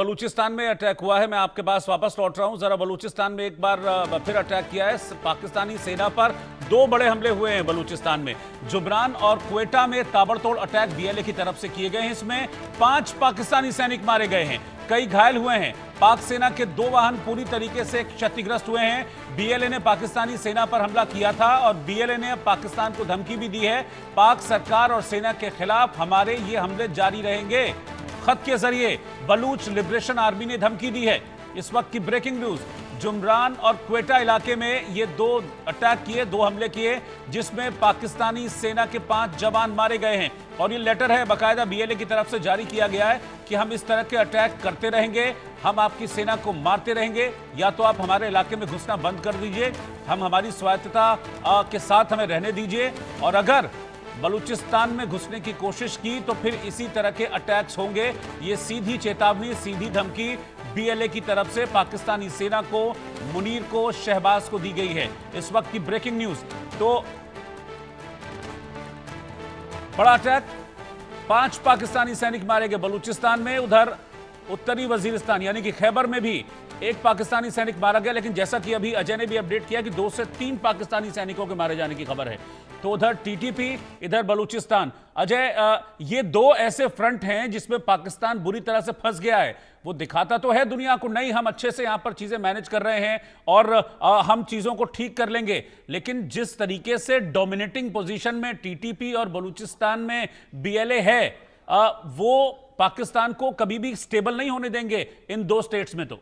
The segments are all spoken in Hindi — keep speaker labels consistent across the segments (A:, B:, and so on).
A: बलूचिस्तान में अटैक हुआ है। मैं आपके पास वापस लौट रहा हूं। जरा बलूचिस्तान में एक बार फिर अटैक किया है पाकिस्तानी सेना पर। दो बड़े हमले हुए हैं बलूचिस्तान में। जुबरान और क्वेटा में ताबड़तोड़ अटैक बीएलए की तरफ से किए गए हैं। इसमें 5 पाकिस्तानी सैनिक मारे गए हैं, कई घायल हुए हैं। पाक सेना के 2 वाहन पूरी तरीके से क्षतिग्रस्त हुए हैं। बीएलए ने पाकिस्तानी सेना पर हमला किया था और बीएलए ने पाकिस्तान को धमकी भी दी है, पाक सरकार और सेना के खिलाफ हमारे ये हमले जारी रहेंगे। खत के जरिए बलूच लिबरेशन आर्मी ने धमकी दी है। इस वक्त की ब्रेकिंग न्यूज, जुमरान और क्वेटा इलाके में ये 2 अटैक किए, 2 हमले किए, जिसमें पाकिस्तानी सेना के 5 जवान मारे गए हैं। और ये लेटर है बाकायदा बीएलए की तरफ से जारी किया गया है कि हम इस तरह के अटैक करते रहेंगे, हम आपकी सेना को मारते रहेंगे, या तो आप हमारे इलाके में घुसना बंद कर दीजिए, हम हमारी स्वायत्तता के साथ हमें रहने दीजिए, और अगर बलूचिस्तान में घुसने की कोशिश की तो फिर इसी तरह के अटैक्स होंगे। ये सीधी चेतावनी, सीधी धमकी बीएलए की तरफ से पाकिस्तानी सेना को, मुनीर को, शहबाज को दी गई है। इस वक्त की ब्रेकिंग न्यूज, तो बड़ा अटैक, 5 पाकिस्तानी सैनिक मारे गए बलूचिस्तान में। उधर उत्तरी वजीरिस्तान यानी कि खैबर में भी एक पाकिस्तानी सैनिक मारा गया, लेकिन जैसा कि अभी अजय ने भी अपडेट किया कि 2 से 3 पाकिस्तानी सैनिकों के मारे जाने की खबर है। तो उधर टीटीपी, इधर बलूचिस्तान। अजय, ये 2 ऐसे फ्रंट हैं जिसमें पाकिस्तान बुरी तरह से फंस गया है। वो दिखाता तो है दुनिया को, नहीं हम अच्छे से यहां पर चीजें मैनेज कर रहे हैं और हम चीजों को ठीक कर लेंगे, लेकिन जिस तरीके से डोमिनेटिंग पोजीशन में टीटीपी और बलूचिस्तान में बीएलए है, वो पाकिस्तान को कभी भी स्टेबल नहीं होने देंगे इन 2 स्टेट्स में। तो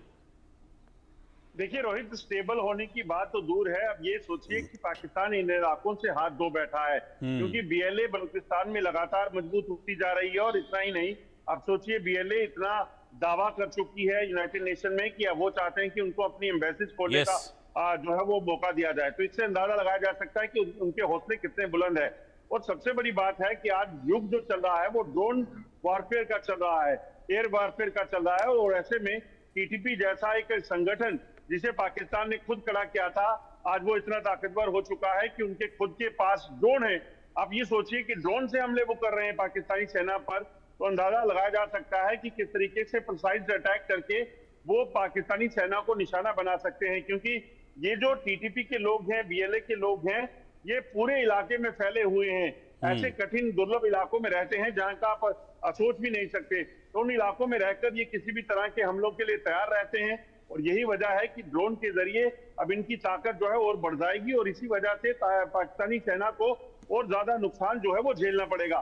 B: देखिए रोहित, स्टेबल होने की बात तो दूर है। अब ये सोचिए कि पाकिस्तान इन इलाकों से हाथ धो बैठा है, क्योंकि बीएलए बलूचिस्तान में लगातार मजबूत होती जा रही है। और इतना ही नहीं, अब सोचिए बीएलए इतना दावा कर चुकी है यूनाइटेड नेशन में कि अब वो चाहते हैं कि उनको अपनी एम्बेसीज खोलने का जो है वो मौका दिया जाए। तो इससे अंदाजा लगाया जा सकता है कि उनके हौसले कितने बुलंद है। और सबसे बड़ी बात है कि आज युग जो चल रहा है वो ड्रोन वॉरफेयर का चल रहा है, एयर वॉरफेयर का चल रहा है। और ऐसे में टीटीपी जैसा एक संगठन जिसे पाकिस्तान ने खुद खड़ा किया था, आज वो इतना ताकतवर हो चुका है कि उनके खुद के पास ड्रोन है। आप ये सोचिए कि ड्रोन से हमले वो कर रहे हैं पाकिस्तानी सेना पर, तो अंदाजा लगाया जा सकता है कि किस तरीके से प्रिसाइज अटैक करके वो पाकिस्तानी सेना को निशाना बना सकते हैं। क्योंकि ये जो टीटीपी के लोग हैं, बीएलए के लोग हैं, ये पूरे इलाके में फैले हुए हैं। ऐसे कठिन दुर्लभ इलाकों में रहते हैं जहां का आप सोच भी नहीं सकते। तो उन इलाकों में रहकर ये किसी भी तरह के हमलों के लिए तैयार रहते हैं। और यही वजह है कि ड्रोन के जरिए अब इनकी ताकत जो है और बढ़ जाएगी, और इसी वजह से पाकिस्तानी सेना को और ज्यादा नुकसान जो है वो झेलना पड़ेगा।